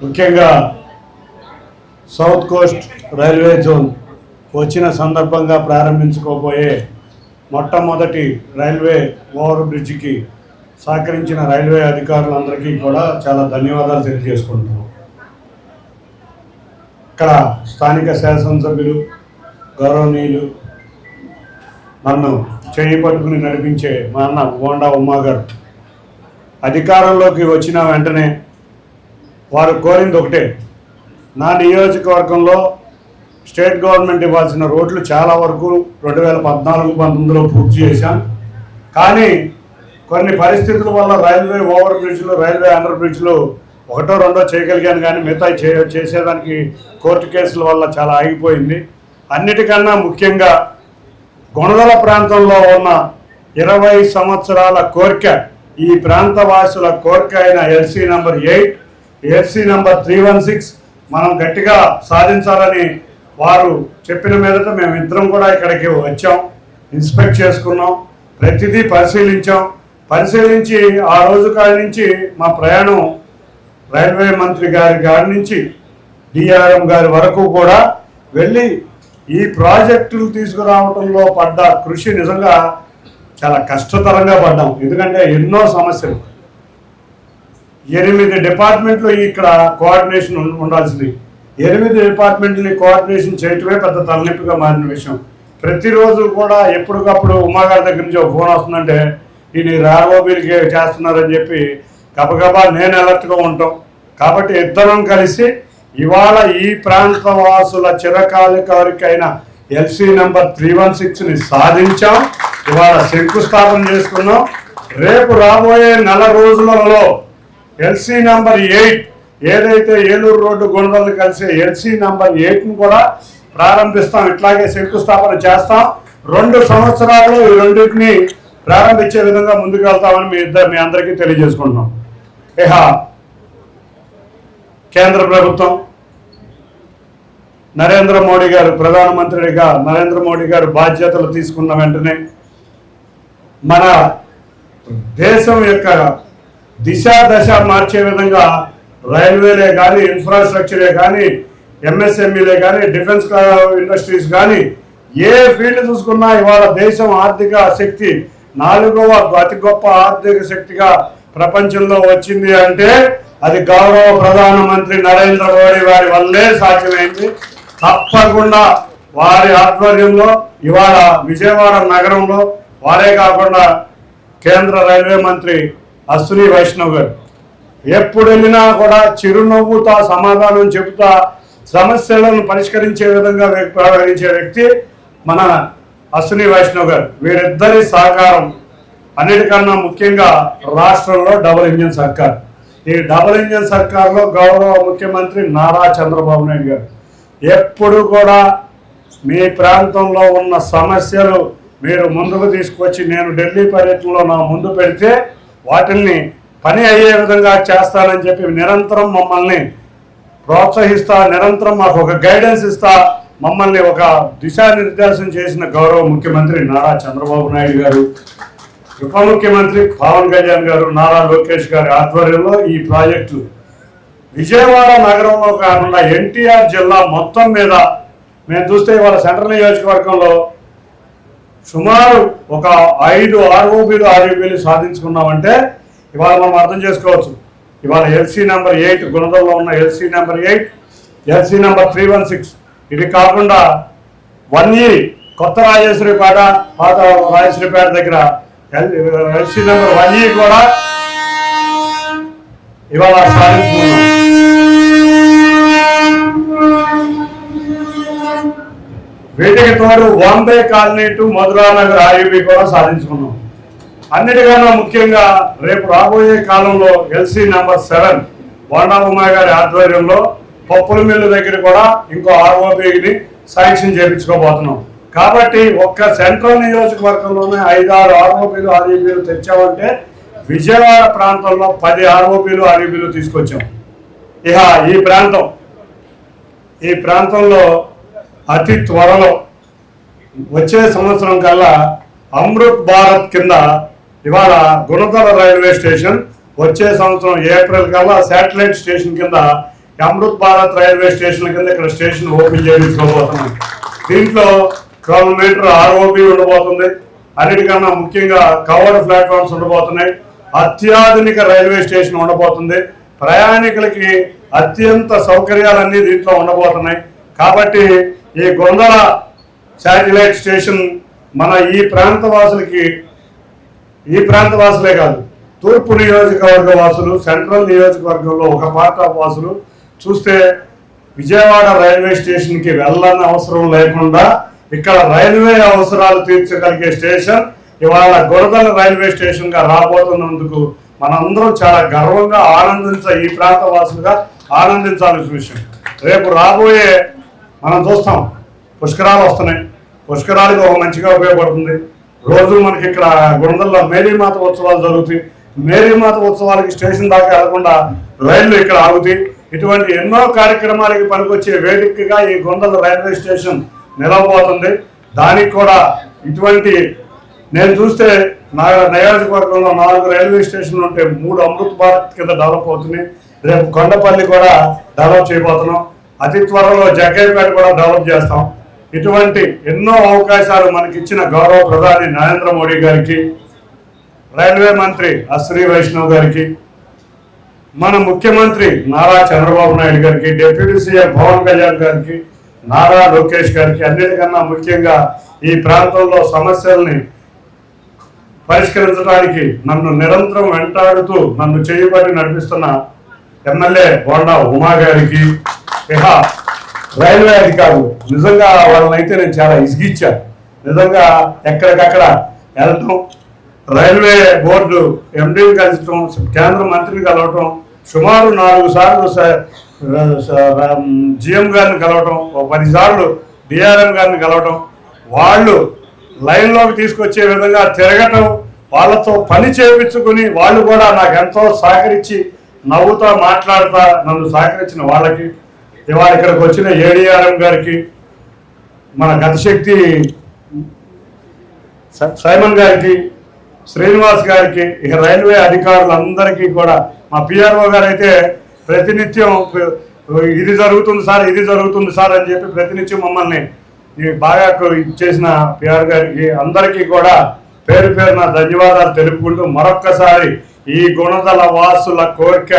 ముఖ్యంగా south Coast railway zone వచ్చిన సందర్భంగా ప్రారంభించుకోబోయే మొట్టమొదటి రైల్వే ఓవర్ బ్రిడ్జికి సహకరించిన రైల్వే అధికారులందరికీ కూడా చాలా ధన్యవాదాలు తెలియజేసుకుంటున్నాం. ఇక్కడ స్థానిక శాసనసభ్యులు గౌరవనీయులు నన్ను చేయి పట్టుకుని నడిపించే మా అన్న బోండా ఉమ్మా గారు అధికారంలోకి వచ్చిన వెంటనే వారు కోరింది ఒకటే, నా నియోజకవర్గంలో స్టేట్ గవర్నమెంట్ ఇవ్వాల్సిన రోడ్లు చాలా వరకు 2014-19లో పూర్తి చేశాం. కానీ కొన్ని పరిస్థితుల వల్ల రైల్వే ఓవర్ బ్రిడ్జ్లు, రైల్వే అండర్ బ్రిడ్జ్లు ఒకటో రెండో చేయగలిగాను, కానీ మిగతా చేసేదానికి కోర్టు కేసుల వల్ల చాలా ఆగిపోయింది. అన్నిటికన్నా ముఖ్యంగా గొణదల ప్రాంతంలో ఉన్న 20 సంవత్సరాల కోరిక, ఈ ప్రాంత వాసుల కోరిక అయిన ఎల్సీ నెంబర్ 8, ఎల్సీ నెంబర్ 316 మనం గట్టిగా సాధించాలని వారు చెప్పిన మీదట మేమిద్దరం కూడా ఇక్కడికి వచ్చాం, ఇన్స్పెక్ట్ చేసుకున్నాం, ప్రతిదీ పరిశీలించి ఆ రోజు కాడి నుంచి మా ప్రయాణం రైల్వే మంత్రి గారి నుంచి డిఆర్ఎం గారి వరకు కూడా వెళ్ళి ఈ ప్రాజెక్టులు తీసుకురావడంలో పడ్డ కృషి నిజంగా చాలా కష్టతరంగా పడ్డాం. ఎందుకంటే ఎన్నో సమస్యలు, 8 డిపార్ట్మెంట్లు ఇక్కడ కోఆర్డినేషన్ ఉండాల్సింది. 8 డిపార్ట్మెంట్ని కోఆర్డినేషన్ చేయటమే పెద్ద తలనొప్పిగా మారిన విషయం. ప్రతిరోజు కూడా ఎప్పటికప్పుడు ఉమాగారి దగ్గర నుంచి ఒక ఫోన్ వస్తుందంటే ఈయన రాఘోబీలకి చేస్తున్నారని చెప్పి గబగబా నేను అలర్ట్గా ఉంటాం. కాబట్టి ఇద్దరం కలిసి ఇవాళ ఈ ప్రాంత వాసుల చిరకాలిక కోరికైన ఎల్సీ నెంబర్ 316ని సాధించాం. ఇవాళ శంకుస్థాపన చేసుకున్నాం. రేపు రాబోయే నెల రోజులలో ఎల్సీ నెంబర్ 8 ఏదైతే ఏలూరు రోడ్డు గొణదలను కలిసే ఎల్సీ నెంబర్ 8ను కూడా ప్రారంభిస్తాం. ఇట్లాగే శంకుస్థాపన చేస్తాం. 2 సంవత్సరాల్లో ఈ రెండింటిని ప్రారంభించే విధంగా ముందుకు వెళ్తామని మీ అందరికీ తెలియజేసుకుంటున్నాం. ఇహ కేంద్ర ప్రభుత్వం నరేంద్ర మోడీ గారు ప్రధానమంత్రిగా నరేంద్ర మోడీ గారు బాధ్యతలు తీసుకున్న వెంటనే మన దేశం యొక్క దశ మార్చే విధంగా రైల్వేలే కానీ, ఇన్ఫ్రాస్ట్రక్చరే కానీ, ఎంఎస్ఎంఈలే కానీ, డిఫెన్స్ ఇండస్ట్రీస్ కానీ ఏ ఫీల్డ్ చూసుకున్నా ఇవాళ దేశం ఆర్థిక శక్తి 4వ అతి గొప్ప ఆర్థిక శక్తిగా ప్రపంచంలో వచ్చింది అంటే అది గౌరవ ప్రధానమంత్రి నరేంద్ర మోడీ వారి వల్లే సాధ్యమైంది. తప్పకుండా వారి ఆధ్వర్యంలో ఇవాళ విజయవాడ నగరంలో వారే కాకుండా కేంద్ర రైల్వే మంత్రి అశ్విని వైష్ణవ్ గారు ఎప్పుడు వెళ్ళినా కూడా చిరునవ్వుతో సమాధానం చెబుతా సమస్యలను పరిష్కరించే విధంగా వ్యవహరించే వ్యక్తి మన అశ్విని వైష్ణవ్ గారు. వీరిద్దరి సహకారం అన్నిటికన్నా ముఖ్యంగా రాష్ట్రంలో డబుల్ ఇంజిన్ సర్కార్. ఈ డబుల్ ఇంజిన్ సర్కార్లో గౌరవ ముఖ్యమంత్రి నారా చంద్రబాబు నాయుడు గారు ఎప్పుడు కూడా మీ ప్రాంతంలో ఉన్న సమస్యలు మీరు ముందుకు తీసుకొచ్చి నేను ఢిల్లీ పర్యటనలో నా ముందు పెడితే వాటిల్ని పని అయ్యే విధంగా చేస్తానని చెప్పి నిరంతరం మమ్మల్ని ప్రోత్సహిస్తా, నిరంతరం మాకు ఒక గైడెన్స్ ఇస్తా, మమ్మల్ని ఒక దిశానిర్దేశం చేసిన గౌరవ ముఖ్యమంత్రి నారా చంద్రబాబు నాయుడు గారు, ఉప ముఖ్యమంత్రి పవన్ కళ్యాణ్ గారు, నారా లోకేష్ గారి ఆధ్వర్యంలో ఈ ప్రాజెక్టు విజయవాడ నగరంలో కాకుండా ఎన్టీఆర్ జిల్లా మొత్తం మీద మేము చూస్తే ఇవాళ సెంట్రల్ నియోజకవర్గంలో సుమారు ఒక 5 ఆర్ఓబీలు 6 సాధించుకున్నామంటే ఇవాళ మనం అర్థం చేసుకోవచ్చు. ఇవాళ ఎల్సీ నెంబర్ 8 గుణదల్లో ఉన్న ఎల్సీ నెంబర్ 8, ఎల్సీ నెంబర్ 316 ఇది కాకుండా 1E కొత్త రాజేశ్వరిపేట పాత రాజేశ్వరిపేట దగ్గర ఎల్సీ నెంబర్ 1E కూడా ఇవాళ సాధించుకున్నాం. వీటికి తోడు Bombay colony to Madhuranagar RUB కూడా సాధించుకున్నాం. అన్నిటికన్నా ముఖ్యంగా రేపు రాబోయే కాలంలో ఎల్సీ నెంబర్ 7 బోండా ఉమ్మా గారి ఆధ్వర్యంలో పప్పుల మిల్లు దగ్గర కూడా ఇంకో ఆర్ఓబీని శాంక్షన్ చేయించుకోబోతున్నాం. కాబట్టి ఒక్క సెంట్రల్ నియోజకవర్గంలోనే 5-6 ఆర్ఓబీలు 6 తెచ్చామంటే విజయవాడ ప్రాంతంలో 10 ఆర్ఓబీలు 6 తీసుకొచ్చాం. ఇక ఈ ప్రాంతంలో అతి త్వరలో వచ్చే సంవత్సరం కల్లా అమృత్ భారత్ కింద ఇవాళ గుణదల రైల్వే స్టేషన్ వచ్చే సంవత్సరం ఏప్రిల్ కల్లా శాటిలైట్ స్టేషన్ కింద అమృత్ భారత్ రైల్వే స్టేషన్ కింద ఇక్కడ స్టేషన్ ఓపెన్ చేయించుకోబోతున్నాం. దీంట్లో 12 మీటర్ ROB ఉండబోతుంది. అన్నిటికన్నా ముఖ్యంగా కవర్డ్ ప్లాట్ఫామ్స్ ఉండబోతున్నాయి. అత్యాధునిక రైల్వే స్టేషన్ ఉండబోతుంది. ప్రయాణికులకి అత్యంత సౌకర్యాలన్నీ దీంట్లో ఉండబోతున్నాయి. కాబట్టి ఈ గొందల శాటిలైట్ స్టేషన్ మన ఈ ప్రాంత వాసులే కాదు, తూర్పు నియోజకవర్గ వాసులు, సెంట్రల్ నియోజకవర్గంలో ఒక పార్ట్ ఆఫ్ వాసులు చూస్తే విజయవాడ రైల్వే స్టేషన్కి వెళ్ళని అవసరం లేకుండా ఇక్కడ రైల్వే అవసరాలు తీర్చగలిగే స్టేషన్ ఇవాళ గొరదల రైల్వే స్టేషన్గా రాబోతున్నందుకు మనందరం చాలా గర్వంగా ఈ ప్రాంత వాసులుగా ఆనందించాల్సిన విషయం. రేపు రాబోయే మనం చూస్తాం, పుష్కరాలు వస్తున్నాయి. పుష్కరాలకు ఒక మంచిగా ఉపయోగపడుతుంది. రోజు మనకి ఇక్కడ గుండెల్లో మేరీమాత ఉత్సవాలు జరుగుతాయి. మేరీమాత ఉత్సవాలకి స్టేషన్ దాకా వెళ్లకుండా రైళ్లు ఇక్కడ ఆగుతాయి. ఇటువంటి ఎన్నో కార్యక్రమాలకి పనికొచ్చే వేదికగా ఈ గొందల రైల్వే స్టేషన్ నిలవబోతుంది. దానికి కూడా ఇటువంటి నేను చూస్తే నా నియోజకవర్గంలో 4 రైల్వే స్టేషన్లు ఉంటే 3 అమృత్ భారత్ కింద డెవలప్ అవుతున్నాయి. రేపు కొండపల్లి కూడా డెవలప్ చేయబోతున్నాం. అతి త్వరలో జగ్గయ్యపేట కూడా డెవలప్ చేస్తాం. ఇటువంటి ఎన్నో అవకాశాలు మనకిచ్చిన గౌరవ ప్రధాని నరేంద్ర మోడీ గారికి, రైల్వే మంత్రి అశ్విని వైష్ణవ్ గారికి, మన ముఖ్యమంత్రి నారా చంద్రబాబు నాయుడు గారికి, డిప్యూటీ సీఎం పవన్ కళ్యాణ్ గారికి, నారా లోకేష్ గారికి, అన్నిటికన్నా ముఖ్యంగా ఈ ప్రాంతంలో సమస్యల్ని పరిష్కరించడానికి నన్ను నిరంతరం వెంటాడుతూ నన్ను చేయబడి నడిపిస్తున్న ఎమ్మెల్యే బోండా ఉమా గారికి, ఇక రైల్వే అధికారులు, నిజంగా వాళ్ళనైతే నేను చాలా ఇసిగిచ్చాను. నిజంగా ఎక్కడికక్కడ వెళ్ళటం, రైల్వే బోర్డు ఎండీని కలవటం, కేంద్ర మంత్రిని కలవటం, సుమారు 4 సార్లు GM గారిని కలవటం, 10 సార్లు DRM గారిని కలవటం, వాళ్ళు లైన్లోకి తీసుకొచ్చే విధంగా తిరగటం, వాళ్ళతో పని చేయించుకుని వాళ్ళు కూడా నాకు ఎంతో సహకరించి నవ్వుతా మాట్లాడుతా నన్ను సహకరించిన వాళ్ళకి, ఇవాళ ఇక్కడికి వచ్చిన ADRM గారికి, మన గతశక్తి సైమన్ గారికి, శ్రీనివాస్ గారికి, ఇక రైల్వే అధికారులందరికీ కూడా, మా PRO గారు అయితే ప్రతినిత్యం ఇది జరుగుతుంది సార్ అని చెప్పి ప్రతినిత్యం మమ్మల్ని బాగా చేసిన PR గారికి అందరికీ కూడా పేరు పేరున ధన్యవాదాలు తెలుపుకుంటూ మరొక్కసారి ఈ గుణదల వాసుల కోరిక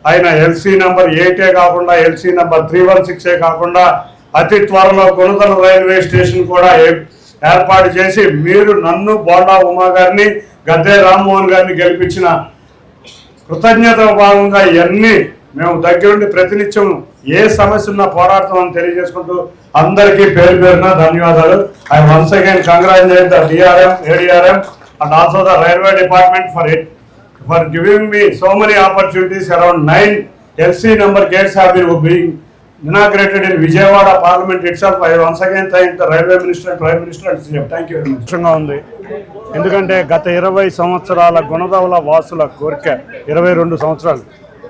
అయిన LC నెంబర్ 8 కాకుండా LC నెంబర్ 316 కాకుండా అతి త్వరలో గుణదల రైల్వే స్టేషన్ కూడా ఏర్పాటు చేసి మీరు నన్ను బోండా ఉమా గారిని గద్దే రామ్మోహన్ గారిని గెలిపించిన కృతజ్ఞత భాగంగా ఇవన్నీ మేము దగ్గరుండి ప్రతినిత్యం ఏ సమస్య ఉన్నా పోరాడతామని తెలియజేసుకుంటూ అందరికీ పేరు పేరున ధన్యవాదాలు. I once again congratulate the DRM, ADRM and also the railway department for giving me so many opportunities. Around 9 LC number gates have been being inaugurated in Vijayawada Parliament itself. I once again thank the Railway Minister and Prime Minister and CM. Thank you very much. ఉంది ఎందుకంటే గత 20 సంవత్సరాల గుణదల వాసుల కోరిక, 22 సంవత్సరాలు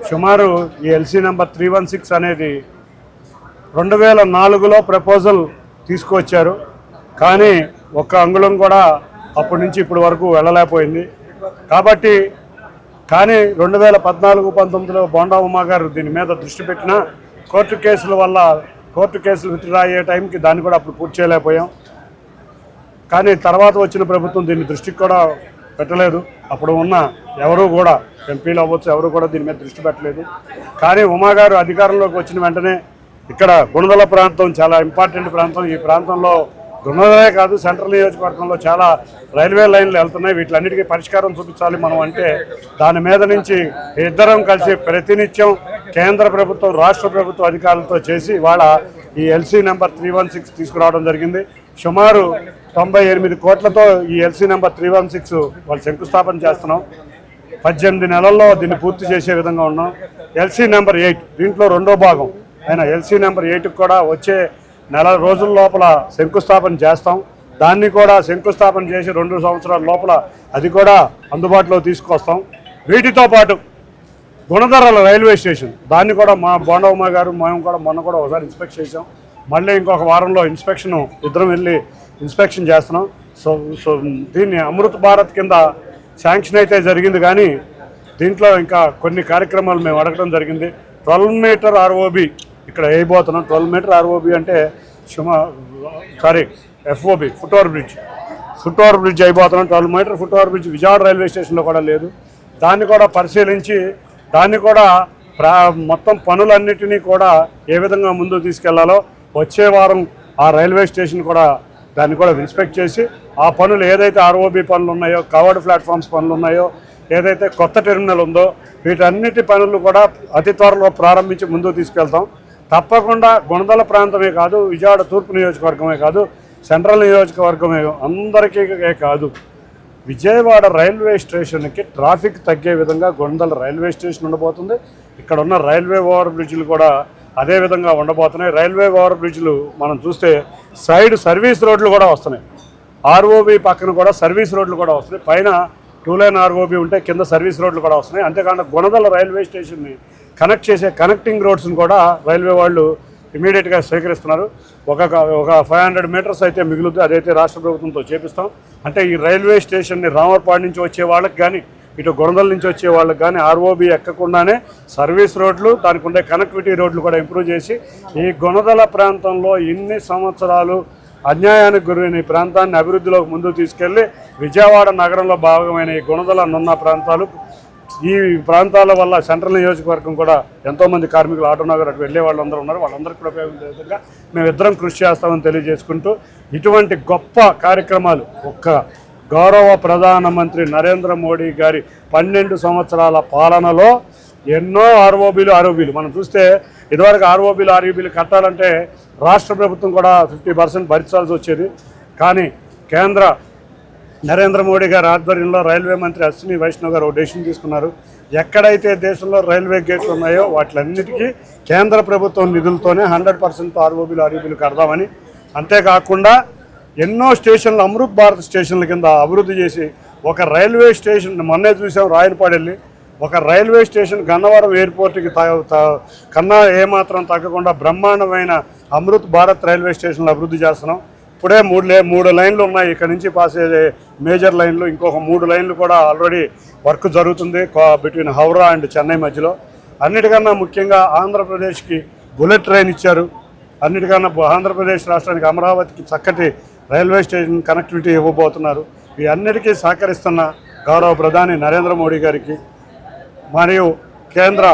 సుమారు ఈ LC number 316 అనేది 2004లో ప్రపోజల్ తీసుకువచ్చారు. కానీ ఒక్క అంగుళం కూడా అప్పటి నుంచి ఇప్పటి వరకు వెళ్ళలేకపోయింది. కాబట్టి కానీ 2014-19లో బోండా ఉమా గారు దీని మీద దృష్టి పెట్టిన కోర్టు కేసులు విత్డ్రా అయ్యే టైంకి దాన్ని కూడా అప్పుడు పూర్తి చేయలేకపోయాం. కానీ తర్వాత వచ్చిన ప్రభుత్వం దీన్ని దృష్టికి కూడా పెట్టలేదు. అప్పుడు ఉన్న ఎవరు కూడా ఎంపీలు అవ్వచ్చు, ఎవరు కూడా దీని మీద దృష్టి పెట్టలేదు. కానీ ఉమా గారు అధికారంలోకి వచ్చిన వెంటనే ఇక్కడ గుణదల ప్రాంతం చాలా ఇంపార్టెంట్ ప్రాంతం. ఈ ప్రాంతంలో గుణదలే కాదు, సెంట్రల్ నియోజకవర్గంలో చాలా రైల్వే లైన్లు వెళ్తున్నాయి. వీటిలన్నిటికీ పరిష్కారం చూపించాలి మనం అంటే దాని మీద నుంచి ఇద్దరం కలిసి ప్రతినిత్యం కేంద్ర ప్రభుత్వం, రాష్ట్ర ప్రభుత్వ అధికారులతో చేసి ఇవాళ ఈ LC నెంబర్ 316 తీసుకురావడం జరిగింది. సుమారు 98 కోట్లతో ఈ LC నెంబర్ 316 వాళ్ళు శంకుస్థాపన చేస్తున్నాం. 18 నెలల్లో దీన్ని పూర్తి చేసే విధంగా ఉన్నాం. LC నెంబర్ 8 దీంట్లో రెండో భాగం అయినా LC నెంబర్ 8కి కూడా వచ్చే నెల రోజుల లోపల శంకుస్థాపన చేస్తాం. దాన్ని కూడా శంకుస్థాపన చేసి 2 సంవత్సరాల లోపల అది కూడా అందుబాటులో తీసుకొస్తాం. వీటితో పాటు గుణదల రైల్వే స్టేషన్ దాన్ని కూడా మా బోండా ఉమా గారు మేము కూడా మొన్న కూడా ఒకసారి ఇన్స్పెక్షన్ చేసాం. మళ్ళీ ఇంకొక వారంలో ఇద్దరం వెళ్ళి ఇన్స్పెక్షన్ చేస్తున్నాం. సో దీన్ని అమృత్ భారత్ కింద శాంక్షన్ అయితే జరిగింది, కానీ దీంట్లో ఇంకా కొన్ని కార్యక్రమాలు మేము అడగడం జరిగింది. 12 మీటర్ ఆర్ఓబి ఇక్కడ వేయబోతున్నాం. 12 మీటర్ ఆర్ఓబి అంటే ఎఫ్ఓబి ఫుట్ ఓవర్ బ్రిడ్జ్ అయిపోతున్నాం. 12 metre foot over bridge Vijayawada railway స్టేషన్లో కూడా లేదు. దాన్ని కూడా పరిశీలించి దాన్ని కూడా మొత్తం పనులన్నిటినీ కూడా ఏ విధంగా ముందుకు తీసుకెళ్లాలో వచ్చే వారం ఆ రైల్వే స్టేషన్ కూడా దాన్ని కూడా ఇన్స్పెక్ట్ చేసి ఆ పనులు ఏదైతే ఆర్ఓబి పనులు ఉన్నాయో, కవర్డ్ ప్లాట్ఫామ్స్ పనులు ఉన్నాయో, ఏదైతే కొత్త టెర్మినల్ ఉందో వీటన్నిటి పనులు కూడా అతి త్వరలో ప్రారంభించి ముందుకు తీసుకెళ్తాం. తప్పకుండా గుణదల ప్రాంతమే కాదు, విజయవాడ తూర్పు నియోజకవర్గమే కాదు, సెంట్రల్ నియోజకవర్గమే అందరికీ కాదు, విజయవాడ రైల్వే స్టేషన్కి ట్రాఫిక్ తగ్గే విధంగా గుణదల రైల్వే స్టేషన్ ఉండబోతుంది. ఇక్కడ ఉన్న రైల్వే ఓవర్ బ్రిడ్జ్లు కూడా అదే విధంగా ఉండబోతున్నాయి. రైల్వే ఓవర్ బ్రిడ్జ్లు మనం చూస్తే సైడ్ సర్వీస్ రోడ్లు కూడా వస్తున్నాయి. ఆర్ఓబి పక్కన కూడా సర్వీస్ రోడ్లు కూడా వస్తున్నాయి. పైన 2 లైన్ ఆర్ఓబి ఉంటే కింద సర్వీస్ రోడ్లు కూడా వస్తున్నాయి. అంతేకాకుండా గుణదల రైల్వే స్టేషన్ని కనెక్ట్ చేసే కనెక్టింగ్ రోడ్స్ని కూడా రైల్వే వాళ్ళు ఇమీడియట్గా స్వీకరిస్తున్నారు. ఒక 500 మీటర్స్ అయితే మిగులుతుంది, అదైతే రాష్ట్ర ప్రభుత్వంతో చేపిస్తాం. అంటే ఈ రైల్వే స్టేషన్ని రామర్పాడు నుంచి వచ్చే వాళ్ళకి కానీ, ఇటు గుణదల నుంచి వచ్చే వాళ్ళకి కానీ ఆర్ఓబి ఎక్కకుండానే సర్వీస్ రోడ్లు, దానికి ఉండే కనెక్టివిటీ రోడ్లు కూడా ఇంప్రూవ్ చేసి ఈ గుణదల ప్రాంతంలో ఇన్ని సంవత్సరాలు అన్యాయానికి గురైన ఈ ప్రాంతాన్ని అభివృద్ధిలోకి ముందుకు తీసుకెళ్ళి విజయవాడ నగరంలో భాగమైన ఈ గుణదల నున్న ప్రాంతాలు, ఈ ప్రాంతాల వల్ల సెంట్రల్ నియోజకవర్గం కూడా ఎంతోమంది కార్మికులు ఆటోనగర్ అటు వెళ్ళే వాళ్ళందరూ ఉన్నారు. వాళ్ళందరికీ కూడా ఉపయోగించే విధంగా మేమిద్దరం కృషి చేస్తామని తెలియజేసుకుంటూ, ఇటువంటి గొప్ప కార్యక్రమాలు ఒక్క గౌరవ ప్రధానమంత్రి నరేంద్ర మోడీ గారి 12 సంవత్సరాల పాలనలో ఎన్నో ఆర్ఓబీలు మనం చూస్తే ఇదివరకు ఆర్ఓబీలు కట్టాలంటే రాష్ట్ర ప్రభుత్వం కూడా 50% భరించాల్సి వచ్చేది. కానీ కేంద్ర నరేంద్ర మోడీ గారి ఆధ్వర్యంలో రైల్వే మంత్రి అశ్విని వైష్ణవ్ గారు ఒక డెసిషన్ తీసుకున్నారు. ఎక్కడైతే దేశంలో రైల్వే గేట్లు ఉన్నాయో వాటిలన్నిటికీ కేంద్ర ప్రభుత్వం నిధులతోనే 100% ఆర్ఓబీలు కడదామని, అంతేకాకుండా ఎన్నో స్టేషన్లు అమృత్ భారత్ స్టేషన్ల కింద అభివృద్ధి చేసి ఒక రైల్వే స్టేషన్ మొన్నే చూసాం రాయనపాడు వెళ్ళి, ఒక రైల్వే స్టేషన్ గన్నవరం ఎయిర్పోర్ట్కి కన్నా ఏమాత్రం తగ్గకుండా బ్రహ్మాండమైన అమృత్ భారత్ రైల్వే స్టేషన్లు అభివృద్ధి చేస్తున్నాం. ఇప్పుడే 3 లైన్లు ఉన్నాయి ఇక్కడ నుంచి పాస్ అయ్యే మేజర్ లైన్లు, ఇంకొక 3 లైన్లు కూడా ఆల్రెడీ వర్క్ జరుగుతుంది బిట్వీన్ హౌరా అండ్ చెన్నై మధ్యలో. అన్నిటికన్నా ముఖ్యంగా ఆంధ్రప్రదేశ్కి బుల్లెట్ ట్రైన్ ఇచ్చారు. అన్నిటికన్నా ఆంధ్రప్రదేశ్ రాష్ట్రానికి అమరావతికి చక్కటి రైల్వే స్టేషన్ కనెక్టివిటీ ఇవ్వబోతున్నారు. ఈ అన్నిటికీ సహకరిస్తున్న గౌరవ ప్రధాని నరేంద్ర మోడీ గారికి మరియు కేంద్ర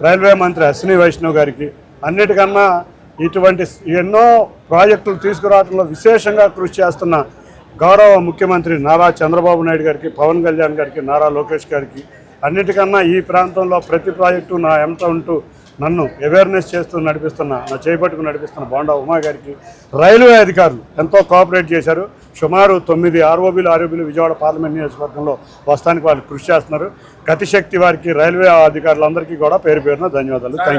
రైల్వే మంత్రి అశ్విని వైష్ణవ్ గారికి, అన్నిటికన్నా ఇటువంటి ఎన్నో ప్రాజెక్టులు తీసుకురావడంలో విశేషంగా కృషి చేస్తున్న గౌరవ ముఖ్యమంత్రి నారా చంద్రబాబు నాయుడు గారికి, పవన్ కళ్యాణ్ గారికి, నారా లోకేష్ గారికి, అన్నిటికన్నా ఈ ప్రాంతంలో ప్రతి ప్రాజెక్టు నా ఎంట ఉంటూ నన్ను అవేర్నెస్ చేస్తూ నా చేపట్టుకు నడిపిస్తున్న బోండా ఉమా గారికి, రైల్వే అధికారులు ఎంతో కోఆపరేట్ చేశారు. సుమారు 9 ఆర్ఓబీలు విజయవాడ పార్లమెంట్ నియోజకవర్గంలో వస్తానికి వాళ్ళు కృషి చేస్తున్నారు. గతిశక్తి వారికి, రైల్వే అధికారులందరికీ కూడా పేరు పేరున ధన్యవాదాలు. Thank you.